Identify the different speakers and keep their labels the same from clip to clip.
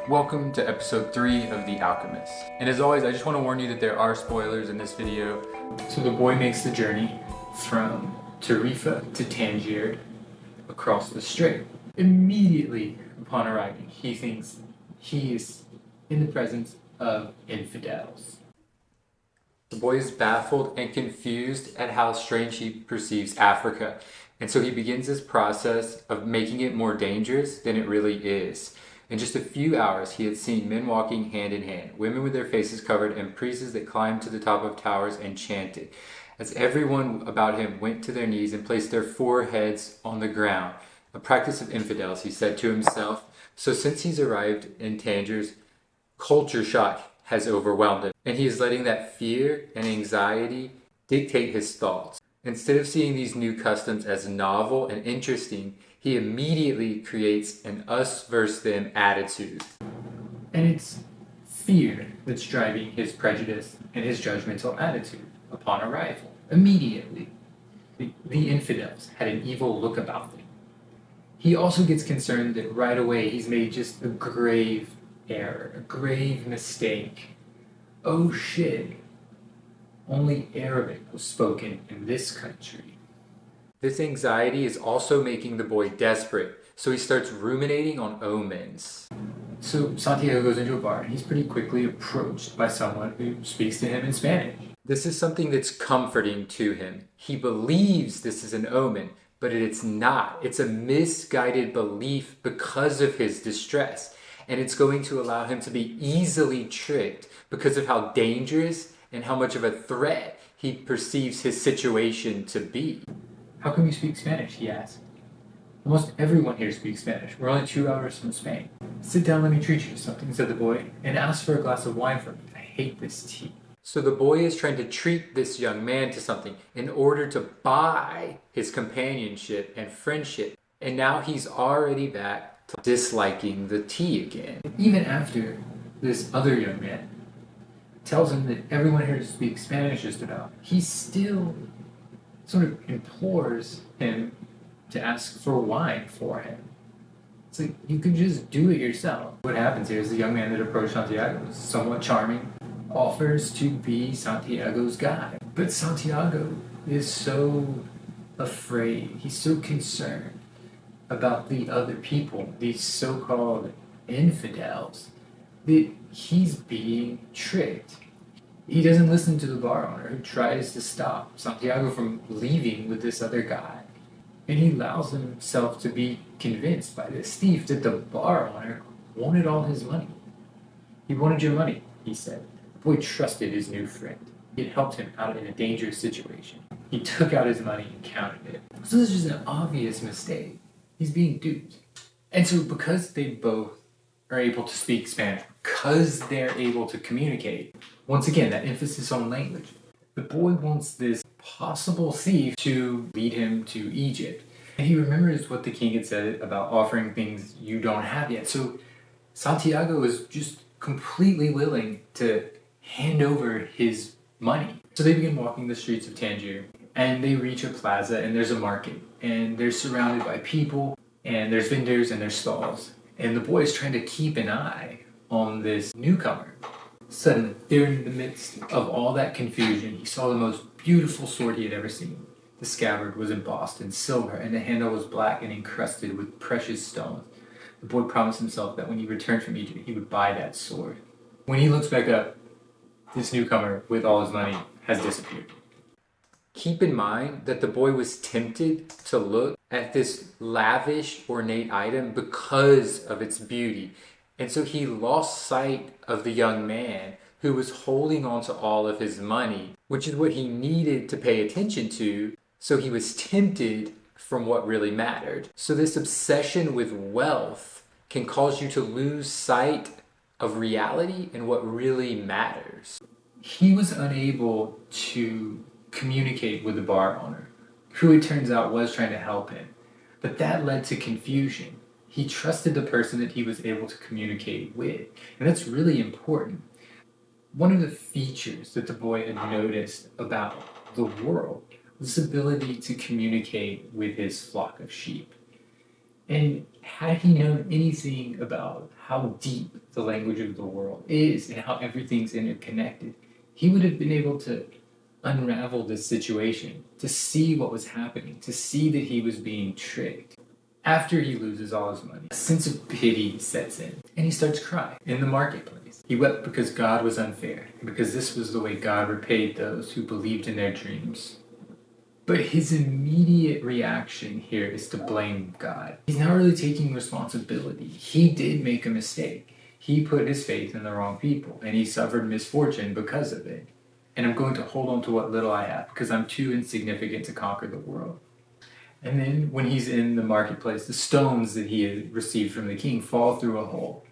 Speaker 1: Welcome to episode 3 of The Alchemist. And as always, I just want to warn you that there are spoilers in this video. So the boy makes the journey from Tarifa to Tangier across the strait. Immediately upon arriving, he thinks he is in the presence of infidels. The boy is baffled and confused at how strange he perceives Africa. And so he begins this process of making it more dangerous than it really is. In just a few hours, he had seen men walking hand in hand, women with their faces covered, and priests that climbed to the top of towers and chanted. As everyone about him went to their knees and placed their foreheads on the ground, a practice of infidels, he said to himself. So since he's arrived in Tangiers, culture shock has overwhelmed him, and he is letting that fear and anxiety dictate his thoughts. Instead of seeing these new customs as novel and interesting, he immediately creates an us versus them attitude. And it's fear that's driving his prejudice and his judgmental attitude upon arrival. Immediately, the infidels had an evil look about them. He also gets concerned that right away he's made just a grave error, a grave mistake. Oh shit, only Arabic was spoken in this country. This anxiety is also making the boy desperate, so he starts ruminating on omens. So Santiago goes into a bar and he's pretty quickly approached by someone who speaks to him in Spanish. This is something that's comforting to him. He believes this is an omen, but it's not. It's a misguided belief because of his distress. And it's going to allow him to be easily tricked because of how dangerous and how much of a threat he perceives his situation to be. How come you speak Spanish? He asked. Almost everyone here speaks Spanish. We're only 2 hours from Spain. Sit down, let me treat you to something, said the boy, and ask for a glass of wine for me. I hate this tea. So the boy is trying to treat this young man to something in order to buy his companionship and friendship. And now he's already back to disliking the tea again. Even after this other young man tells him that everyone here speaks Spanish just about, he still sort of implores him to ask for wine for him. It's like, you can just do it yourself. What happens here is the young man that approached Santiago is somewhat charming, offers to be Santiago's guide. But Santiago is so afraid, he's so concerned about the other people, these so-called infidels, that he's being tricked. He doesn't listen to the bar owner who tries to stop Santiago from leaving with this other guy. And he allows himself to be convinced by this thief that the bar owner wanted all his money. He wanted your money, he said. The boy trusted his new friend. It helped him out in a dangerous situation. He took out his money and counted it. So this is an obvious mistake. He's being duped. And so because they both are able to speak Spanish, because they're able to communicate, once again, that emphasis on language, the boy wants this possible thief to lead him to Egypt. And he remembers what the king had said about offering things you don't have yet. So Santiago is just completely willing to hand over his money. So they begin walking the streets of Tangier, and they reach a plaza, and there's a market, and they're surrounded by people, and there's vendors and there's stalls. And the boy is trying to keep an eye on this newcomer. Suddenly, there in the midst of all that confusion, he saw the most beautiful sword he had ever seen. The scabbard was embossed in silver, and the handle was black and encrusted with precious stones. The boy promised himself that when he returned from Egypt, he would buy that sword. When he looks back up, this newcomer, with all his money, has disappeared. Keep in mind that the boy was tempted to look at this lavish, ornate item because of its beauty. And so he lost sight of the young man who was holding on to all of his money, which is what he needed to pay attention to. So he was tempted from what really mattered. So this obsession with wealth can cause you to lose sight of reality and what really matters. He was unable to communicate with the bar owner, who it turns out was trying to help him. But that led to confusion. He trusted the person that he was able to communicate with. And that's really important. One of the features that the boy had noticed about the world was his ability to communicate with his flock of sheep. And had he known anything about how deep the language of the world is and how everything's interconnected, he would have been able to unravel this situation, to see what was happening, to see that he was being tricked. After he loses all his money, a sense of pity sets in, and he starts crying in the marketplace. He wept because God was unfair, and because this was the way God repaid those who believed in their dreams. But his immediate reaction here is to blame God. He's not really taking responsibility. He did make a mistake. He put his faith in the wrong people, and he suffered misfortune because of it. And I'm going to hold on to what little I have, because I'm too insignificant to conquer the world. And then when he's in the marketplace, the stones that he had received from the king fall through a hole.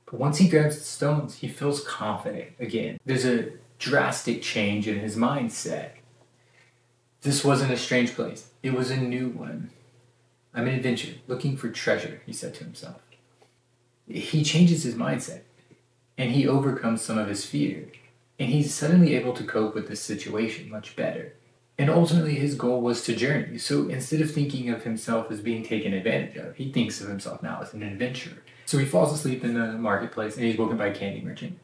Speaker 1: But once he grabs the stones, he feels confident again. There's a drastic change in his mindset. This wasn't a strange place. It was a new one. I'm an adventurer, looking for treasure, he said to himself. He changes his mindset, and he overcomes some of his fear, and he's suddenly able to cope with this situation much better. And ultimately his goal was to journey. So instead of thinking of himself as being taken advantage of, he thinks of himself now as an adventurer. So he falls asleep in the marketplace and he's woken by a candy merchant.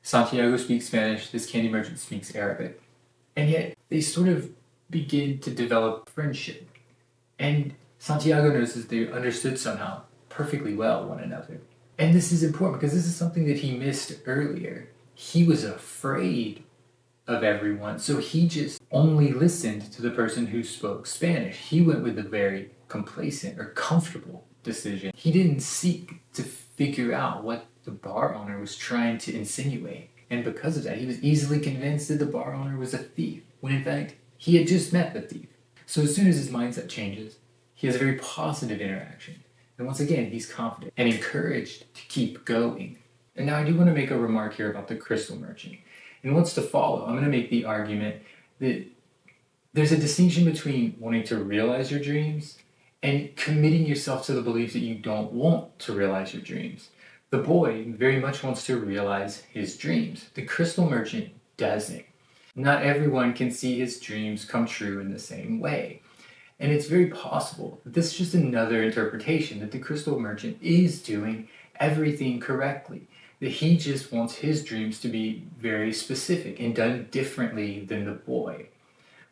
Speaker 1: Santiago speaks Spanish, this candy merchant speaks Arabic. And yet they sort of begin to develop friendship. And Santiago notices they understood somehow perfectly well one another. And this is important because this is something that he missed earlier. He was afraid of everyone, so he just only listened to the person who spoke Spanish. He went with a very complacent or comfortable decision. He didn't seek to figure out what the bar owner was trying to insinuate, and because of that he was easily convinced that the bar owner was a thief, when in fact he had just met the thief. So as soon as his mindset changes, he has a very positive interaction, and once again he's confident and encouraged to keep going. And now I do want to make a remark here about the crystal merchant. And what's to follow, I'm going to make the argument that there's a distinction between wanting to realize your dreams and committing yourself to the belief that you don't want to realize your dreams. The boy very much wants to realize his dreams. The crystal merchant doesn't. Not everyone can see his dreams come true in the same way. And it's very possible that this is just another interpretation that the crystal merchant is doing everything correctly. That he just wants his dreams to be very specific and done differently than the boy.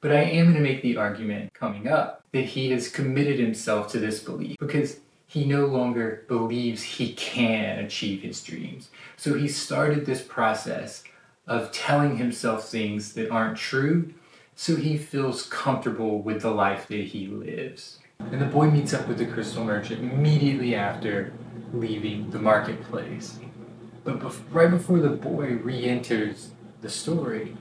Speaker 1: But I am going to make the argument coming up that he has committed himself to this belief because he no longer believes he can achieve his dreams. So he started this process of telling himself things that aren't true so he feels comfortable with the life that he lives. And the boy meets up with the crystal merchant immediately after leaving the marketplace. But right before the boy re-enters the story,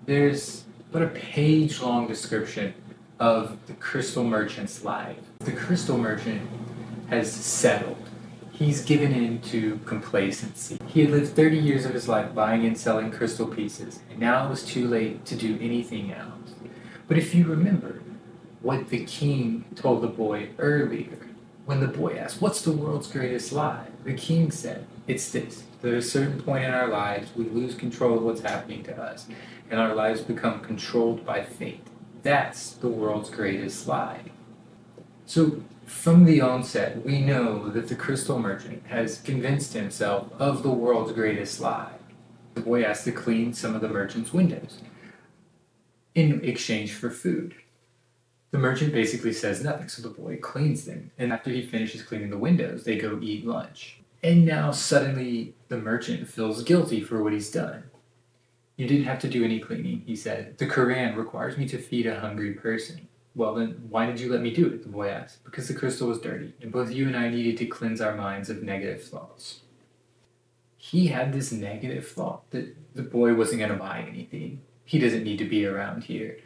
Speaker 1: there's but a page-long description of the crystal merchant's life. The crystal merchant has settled. He's given in to complacency. He had lived 30 years of his life buying and selling crystal pieces, and now it was too late to do anything else. But if you remember what the king told the boy earlier, when the boy asked, "What's the world's greatest lie?" the king said, "It's this. That at a certain point in our lives, we lose control of what's happening to us, and our lives become controlled by fate. That's the world's greatest lie." So, from the onset, we know that the crystal merchant has convinced himself of the world's greatest lie. The boy asks to clean some of the merchant's windows in exchange for food. The merchant basically says nothing, so the boy cleans them. And after he finishes cleaning the windows, they go eat lunch. And now suddenly the merchant feels guilty for what he's done. "You didn't have to do any cleaning," he said. "The Quran requires me to feed a hungry person." "Well then, why did you let me do it?" the boy asked. "Because the crystal was dirty, and both you and I needed to cleanse our minds of negative thoughts." He had this negative thought that the boy wasn't going to buy anything. He doesn't need to be around here.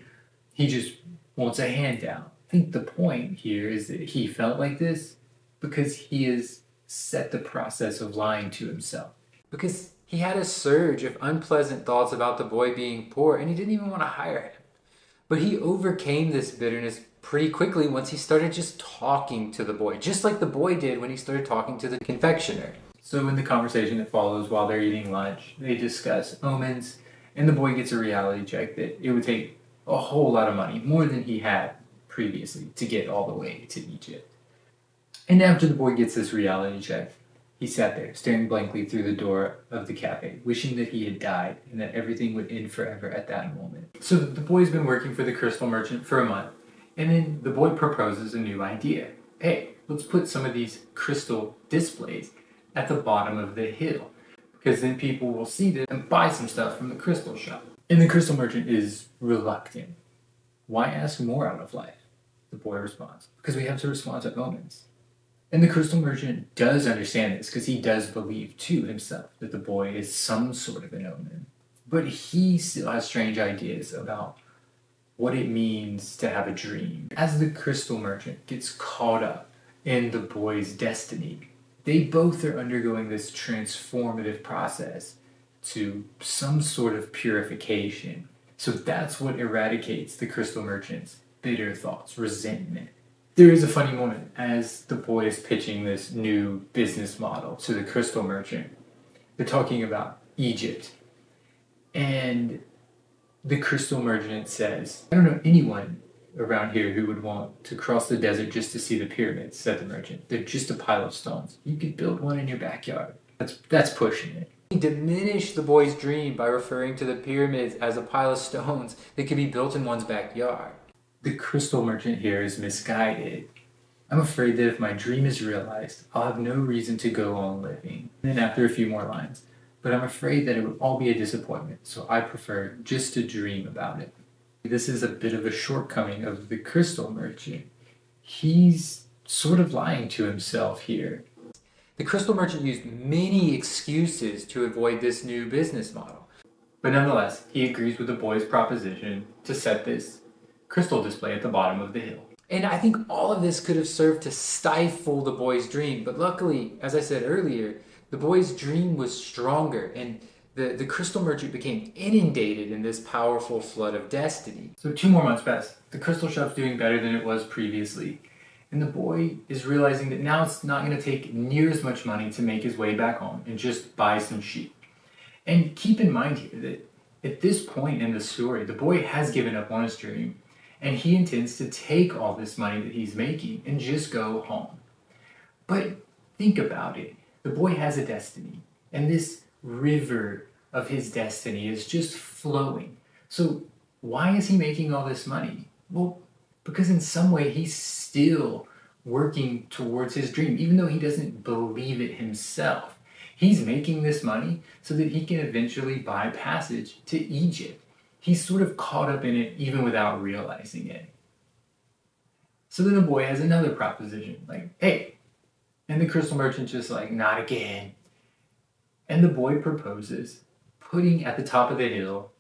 Speaker 1: He just wants a handout. I think the point here is that he felt like this because he has set the process of lying to himself. Because he had a surge of unpleasant thoughts about the boy being poor, and he didn't even want to hire him. But he overcame this bitterness pretty quickly once he started just talking to the boy, just like the boy did when he started talking to the confectioner. So in the conversation that follows while they're eating lunch, they discuss omens, and the boy gets a reality check that it would take a whole lot of money, more than he had previously, to get all the way to Egypt. And after the boy gets this reality check, He sat there, staring blankly through the door of the cafe, wishing that he had died and that everything would end forever at that moment. So the boy's been working for the crystal merchant for a month, and then the boy proposes a new idea. Hey, let's put some of these crystal displays at the bottom of the hill, because then people will see this and buy some stuff from the crystal shop. And the crystal merchant is reluctant. Why ask more out of life? The boy responds, because we have to respond to omens. And the crystal merchant does understand this because he does believe to himself that the boy is some sort of an omen. But he still has strange ideas about what it means to have a dream. As the crystal merchant gets caught up in the boy's destiny, they both are undergoing this transformative process to some sort of purification. So that's what eradicates the crystal merchant's bitter thoughts, resentment. There is a funny moment as the boy is pitching this new business model to the crystal merchant. They're talking about Egypt. And the crystal merchant says, I don't know anyone around here who would want to cross the desert just to see the pyramids, said the merchant. They're just a pile of stones. You could build one in your backyard. That's pushing it. He diminished the boy's dream by referring to the pyramids as a pile of stones that could be built in one's backyard. The crystal merchant here is misguided. I'm afraid that if my dream is realized, I'll have no reason to go on living. And then after a few more lines, but I'm afraid that it would all be a disappointment, so I prefer just to dream about it. This is a bit of a shortcoming of the crystal merchant. He's sort of lying to himself here. The crystal merchant used many excuses to avoid this new business model. But nonetheless, he agrees with the boy's proposition to set this crystal display at the bottom of the hill. And I think all of this could have served to stifle the boy's dream, but luckily, as I said earlier, the boy's dream was stronger, and the crystal merchant became inundated in this powerful flood of destiny. So 2 more months pass. The crystal shop's doing better than it was previously, and the boy is realizing that now it's not going to take near as much money to make his way back home and just buy some sheep. And keep in mind here that at this point in the story, the boy has given up on his dream, and he intends to take all this money that he's making and just go home. But think about it. The boy has a destiny, and this river of his destiny is just flowing. So why is he making all this money? Well, because in some way he's still working towards his dream, even though he doesn't believe it himself. He's making this money so that he can eventually buy passage to Egypt. He's sort of caught up in it even without realizing it. So then the boy has another proposition, like, hey, and the crystal merchant's just like, not again. And the boy proposes putting at the top of the hill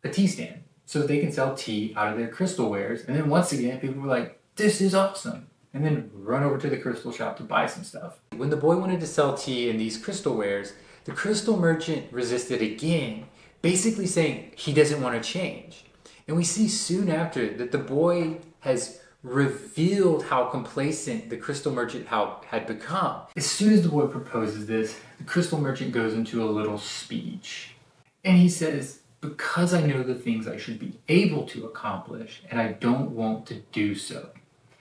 Speaker 1: a tea stand so that they can sell tea out of their crystal wares. And then once again, people were like, this is awesome. And then run over to the crystal shop to buy some stuff. When the boy wanted to sell tea in these crystal wares, the crystal merchant resisted again, basically saying he doesn't want to change. And we see soon after that the boy has revealed how complacent the crystal merchant had become. As soon as the boy proposes this, the crystal merchant goes into a little speech. And he says, because I know the things I should be able to accomplish, and I don't want to do so.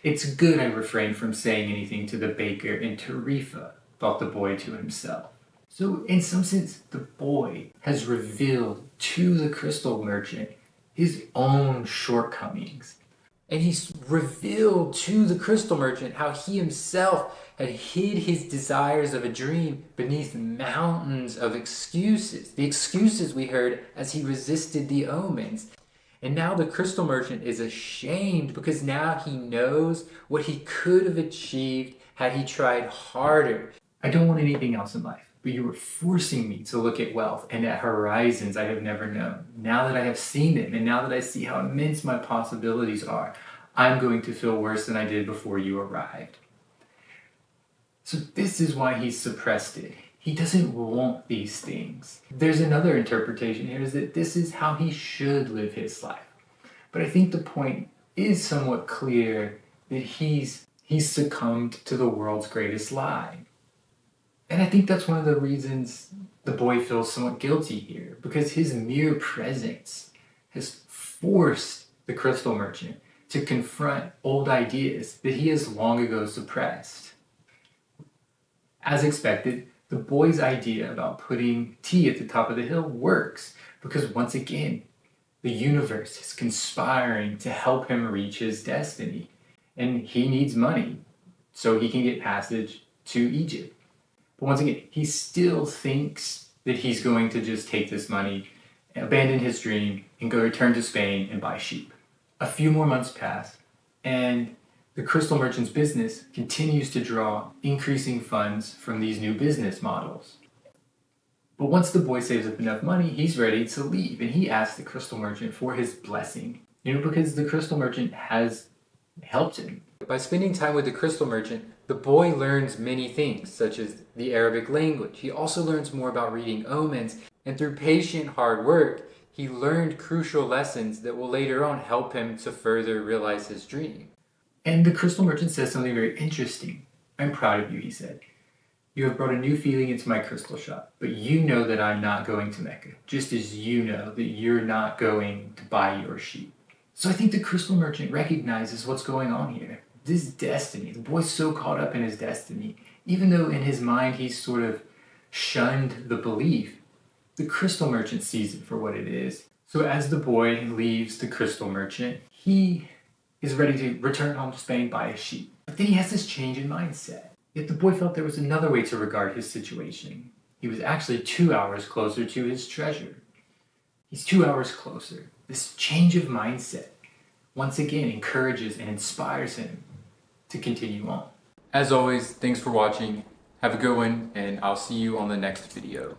Speaker 1: It's good I refrain from saying anything to the baker in Tarifa, thought the boy to himself. So in some sense, the boy has revealed to the crystal merchant his own shortcomings. And he's revealed to the crystal merchant how he himself had hid his desires of a dream beneath mountains of excuses. The excuses we heard as he resisted the omens. And now the crystal merchant is ashamed because now he knows what he could have achieved had he tried harder. I don't want anything else in life, but you were forcing me to look at wealth and at horizons I have never known. Now that I have seen them, and now that I see how immense my possibilities are, I'm going to feel worse than I did before you arrived. So this is why he's suppressed it. He doesn't want these things. There's another interpretation here, is that this is how he should live his life. But I think the point is somewhat clear that he's succumbed to the world's greatest lie. And I think that's one of the reasons the boy feels somewhat guilty here, because his mere presence has forced the crystal merchant to confront old ideas that he has long ago suppressed. As expected, The boy's idea about putting tea at the top of the hill works because once again, the universe is conspiring to help him reach his destiny. And he needs money so he can get passage to Egypt. But once again, he still thinks that he's going to just take this money, abandon his dream, and go return to Spain and buy sheep. A few more months pass, and the crystal merchant's business continues to draw increasing funds from these new business models. But once the boy saves up enough money, he's ready to leave, and he asks the crystal merchant for his blessing. Because the crystal merchant has helped him. By spending time with the crystal merchant, the boy learns many things, such as the Arabic language. He also learns more about reading omens, and through patient hard work, he learned crucial lessons that will later on help him to further realize his dream. And the crystal merchant says something very interesting. "I'm proud of you," he said. "You have brought a new feeling into my crystal shop, but you know that I'm not going to Mecca, just as you know that you're not going to buy your sheep." So I think the crystal merchant recognizes what's going on here. This destiny, the boy's so caught up in his destiny, even though in his mind he's sort of shunned the belief, the crystal merchant sees it for what it is. So as the boy leaves the crystal merchant, he is ready to return home to Spain, buy a sheep. But then he has this change in mindset. Yet the boy felt there was another way to regard his situation. He was actually 2 hours closer to his treasure. He's 2 hours closer. This change of mindset once again encourages and inspires him to continue on. As always, thanks for watching. Have a good one, and I'll see you on the next video.